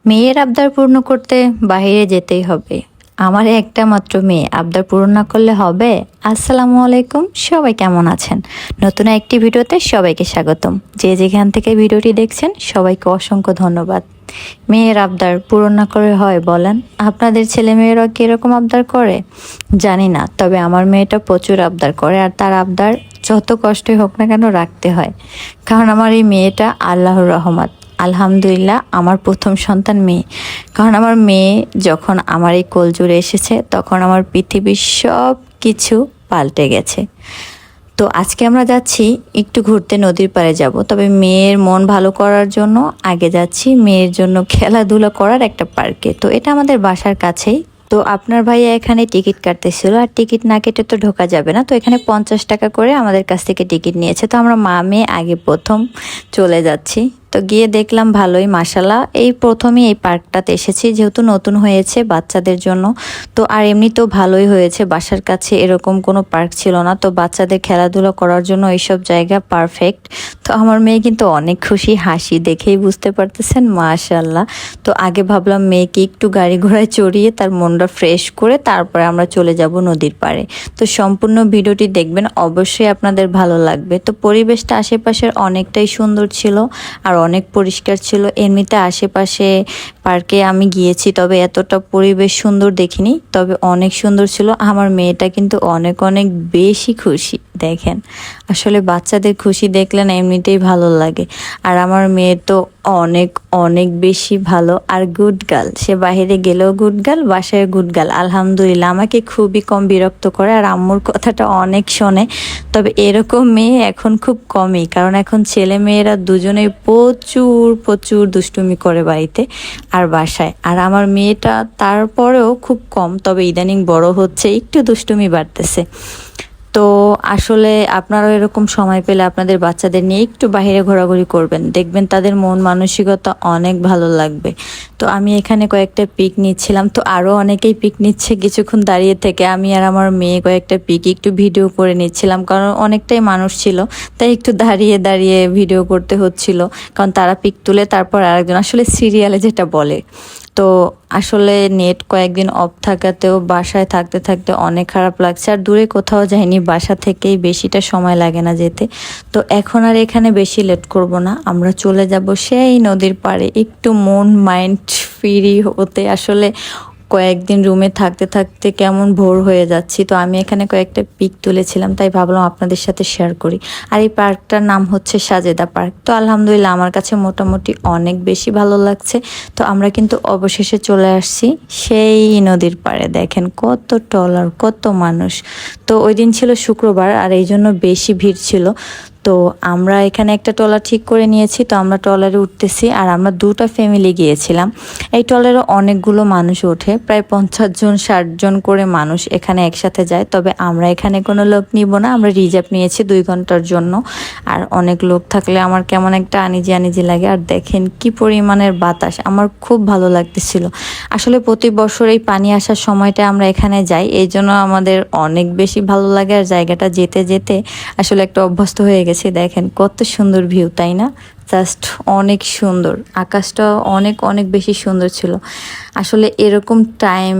মেয়ের আবদার পূর্ণ করতে বাইরে যেতেই হবে। আমার একটা মাত্র মেয়ে, আবদার পূরণ না করলে হবে? আসসালামু আলাইকুম, সবাই কেমন আছেন? নতুন একটি ভিডিওতে সবাইকে স্বাগতম। যে যেখান থেকে ভিডিওটি দেখছেন সবাইকে অসংখ্য ধন্যবাদ। মেয়ের আবদার পূরণ না করে হয় বলেন? আপনাদের ছেলে মেয়েরা কি এরকম আবদার করে জানি না, তবে আমার মেয়েটা প্রচুর আবদার করে, আর তার আবদার যত কষ্টই হোক না কেন রাখতে হয়। কারণ আমার এই মেয়েটা আল্লাহর রহমত। আলহামদুলিল্লাহ, আমার প্রথম সন্তান মেয়ে। কারণ আমার মেয়ে যখন আমার এই কোলজুড়ে এসেছে তখন আমার পৃথিবীর সব কিছু পাল্টে গেছে। তো আজকে আমরা যাচ্ছি একটু ঘুরতে, নদীর পাড়ে যাব, তবে মেয়ের মন ভালো করার জন্য আগে যাচ্ছি মেয়ের জন্য খেলাধুলা করার একটা পার্কে। তো এটা আমাদের বাসার কাছেই। তো আপনার ভাইয়া এখানে টিকিট কাটতেছিল, আর টিকিট না কেটে তো ঢোকা যাবে না। তো এখানে 50 টাকা করে আমাদের কাছ থেকে টিকিট নিয়েছে। তো আমরা মা মেয়ে আগে প্রথম চলে যাচ্ছি। তো গিয়ে দেখলাম ভালোই, মাশাল্লাহ, এই প্রথমেই এই পার্কটাতে এসেছি, যেহেতু নতুন হয়েছে বাচ্চাদের জন্য। তো আর এমনিতেও ভালোই হয়েছে, বাসার কাছে এরকম কোনো পার্ক ছিল না, তো বাচ্চাদের খেলাধুলা করার জন্য এইসব জায়গা পারফেক্ট। তো আমার মেয়ে কিন্তু অনেক খুশি, হাসি দেখেই বুঝতে পারতেছেন, মাশাল্লাহ। তো আগে ভাবলাম মেয়েকে একটু গাড়ি ঘোড়ায় চড়িয়ে তার মনটা ফ্রেশ করে তারপরে আমরা চলে যাব নদীর পাড়ে। তো সম্পূর্ণ ভিডিওটি দেখবেন, অবশ্যই আপনাদের ভালো লাগবে। তো পরিবেশটা আশেপাশের অনেকটাই সুন্দর ছিল আর অনেক পরিষ্কার ছিল। এমনিতে আশেপাশে পার্কে আমি গিয়েছি, তবে এতটা পরিবেশ সুন্দর দেখিনি, তবে অনেক সুন্দর ছিল। আমার মেয়েটা কিন্তু অনেক অনেক বেশি খুশি। দেখেন, আসলে বাচ্চাদের খুশি দেখলে না এমনিতেই ভালো লাগে। আর আমার মেয়ে তো অনেক অনেক বেশি ভালো আর গুড গার্ল। সে বাইরে গেলেও গুড গার্ল, বাসায় গুড গার্ল। আলহামদুলিল্লাহ, আমাকে খুবই কম বিরক্ত করে আর আম্মুর কথাটা অনেক শোনে। তবে এরকম মেয়ে এখন খুব কমই, কারণ এখন ছেলে মেয়েরা দুজনেই প্রচুর প্রচুর দুষ্টুমি করে বাড়িতে আর বাসায়। আর আমার মেয়েটা তারপরেও খুব কম, তবে ইদানিং বড় হচ্ছে, একটু দুষ্টুমি বাড়তেছে। তো আসলে আপনারাও এরকম সময় পেলে আপনাদের বাচ্চাদের নিয়ে একটু বাইরে ঘোরাঘুরি করবেন, দেখবেন তাদের মন মানসিকতা অনেক ভালো লাগবে। তো আমি এখানে কয়েকটা পিক নিচ্ছিলাম, তো আরও অনেকেই পিক নিচ্ছে কিছুক্ষণ দাঁড়িয়ে থেকে। আমি আর আমার মেয়ে কয়েকটা পিক একটু ভিডিও করে নিচ্ছিলাম, কারণ অনেকটাই মানুষ ছিল, তাই একটু দাঁড়িয়ে দাঁড়িয়ে ভিডিও করতে হচ্ছিল। কারণ তারা পিক তুলে তারপর আরেকজন, আসলে সিরিয়ালে যেটা বলে। তো আসলে নেট কয়েকদিন অফ থাকাতেও বাসায় থাকতে থাকতে অনেক খারাপ লাগছে, আর দূরে কোথাও যাইনি, বাসা থেকেই বেশিটা সময় লাগে না যেতে। তো এখন আর এখানে বেশি লেট করব না, আমরা চলে যাব সেই নদীর পাড়ে একটু মন মাইন্ড ফ্রি হতে। আসলে কয়েকদিন রুমে থাকতে থাকতে কেমন ভোর হয়ে যাচ্ছি। তো আমি এখানে কয়েকটা পিক তুলেছিলাম, তাই ভাবলাম আপনাদের সাথে শেয়ার করি। আর এই পার্কটার নাম হচ্ছে সাজেদা পার্ক। তো আলহামদুলিল্লাহ, আমার কাছে মোটামুটি অনেক বেশি ভালো লাগছে। তো আমরা কিন্তু অবশেষে চলে আসছি সেই নদীর পাড়ে। দেখেন কত ট্রলার, কত মানুষ। তো ওই দিন ছিল শুক্রবার, আর এই জন্য বেশি ভিড় ছিল। তো আমরা এখানে একটা ট্রলার ঠিক করে নিয়েছি, তো আমরা ট্রলারে উঠতেছি। আর আমরা দুটো ফ্যামিলি গিয়েছিলাম। এই ট্রলারে অনেকগুলো মানুষ ওঠে, প্রায় 50 জন 60 জন করে মানুষ এখানে একসাথে যায়। তবে আমরা এখানে কোনো লোক নিব না, আমরা রিজার্ভ নিয়েছি 2 ঘন্টার জন্য। আর অনেক লোক থাকলে আমার কেমন একটা আনিজি আনিজি লাগে। আর দেখেন কি পরিমাণের বাতাস, আমার খুব ভালো লাগতেছিল। আসলে প্রতি বছর এই পানি আসার সময়টা আমরা এখানে যাই, এই জন্য আমাদের অনেক বেশি ভালো লাগে। আর জায়গাটা যেতে যেতে আসলে একটা অভ্যস্ত হয়ে গেছে। দেখেন কত সুন্দর ভিউ, তাই না? জাস্ট অনেক সুন্দর, আকাশটা অনেক অনেক বেশি সুন্দর ছিল। আসলে এরকম টাইম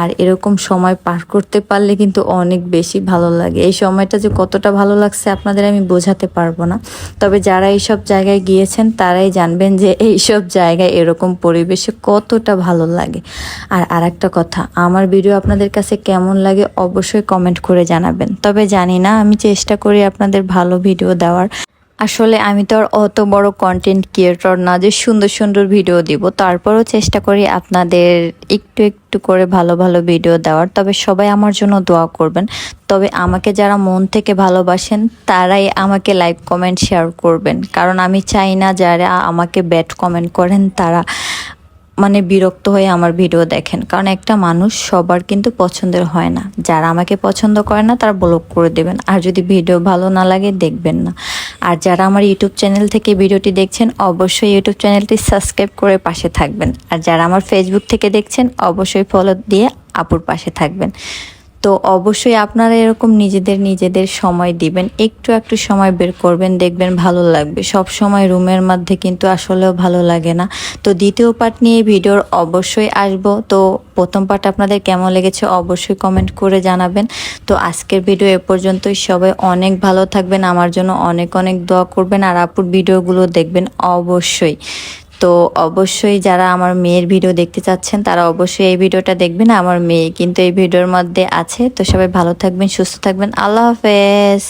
আর এরকম সময় পার করতে পারলে কিন্তু অনেক বেশি ভালো লাগে। এই সময়টা যে কতটা ভালো লাগছে আপনাদের আমি বোঝাতে পারবো না। তবে যারা এইসব জায়গায় গিয়েছেন তারাই জানবেন যে এইসব জায়গায় এরকম পরিবেশে কতটা ভালো লাগে। আর আরেকটা কথা, আমার ভিডিও আপনাদের কাছে কেমন লাগে অবশ্যই কমেন্ট করে জানাবেন। তবে জানি না, আমি চেষ্টা করি আপনাদের ভালো ভিডিও দেওয়ার। আসলে আমি তো আর অত বড় কন্টেন্ট ক্রিয়েটর না যে সুন্দর সুন্দর ভিডিও দিব, তারপরও চেষ্টা করি আপনাদের একটু একটু করে ভালো ভালো ভিডিও দেওয়ার। তবে সবাই আমার জন্য দোয়া করবেন। তবে আমাকে যারা মন থেকে ভালোবাসেন তারাই আমাকে লাইক কমেন্ট শেয়ার করবেন, কারণ আমি চাই না যারা আমাকে ব্যাড কমেন্ট করেন তারা মানে বিরক্ত হয়ে আমার ভিডিও দেখেন। কারণ একটা মানুষ সবার কিন্তু পছন্দের হয় না। যারা আমাকে পছন্দ করে না তারা ব্লক করে দেবেন, আর যদি ভিডিও ভালো না লাগে দেখবেন না। আর যারা আমার ইউটিউব চ্যানেল থেকে ভিডিওটি দেখছেন অবশ্যই ইউটিউব চ্যানেলটি সাবস্ক্রাইব করে পাশে থাকবেন। আর যারা আমার ফেসবুক থেকে দেখছেন অবশ্যই ফলো দিয়ে আপুর পাশে থাকবেন। তো অবশ্যই আপনারা এরকম নিজেদের সময় দিবেন, একটু সময় বের করবেন, দেখবেন ভালো লাগবে। সব সময় রুমের মধ্যে কিন্তু আসলেও ভালো লাগে না। তো দ্বিতীয় পার্ট নিয়ে ভিডিওর অবশ্যই আসবো। তো প্রথম পার্ট আপনাদের কেমন লেগেছে অবশ্যই কমেন্ট করে জানাবেন। তো আজকের ভিডিও এ পর্যন্তই। সবাই অনেক ভালো থাকবেন, আমার জন্য অনেক দোয়া করবেন, আর আপুর ভিডিওগুলো দেখবেন অবশ্যই। তো অবশ্যই যারা আমার মেয়ের ভিডিও দেখতে চাচ্ছেন তারা অবশ্যই এই ভিডিওটা দেখবেন। আমার মেয়ে কিন্তু এই ভিডিওর মধ্যে আছে। তো সবাই ভালো থাকবেন, সুস্থ থাকবেন। আল্লাহ হাফেজ।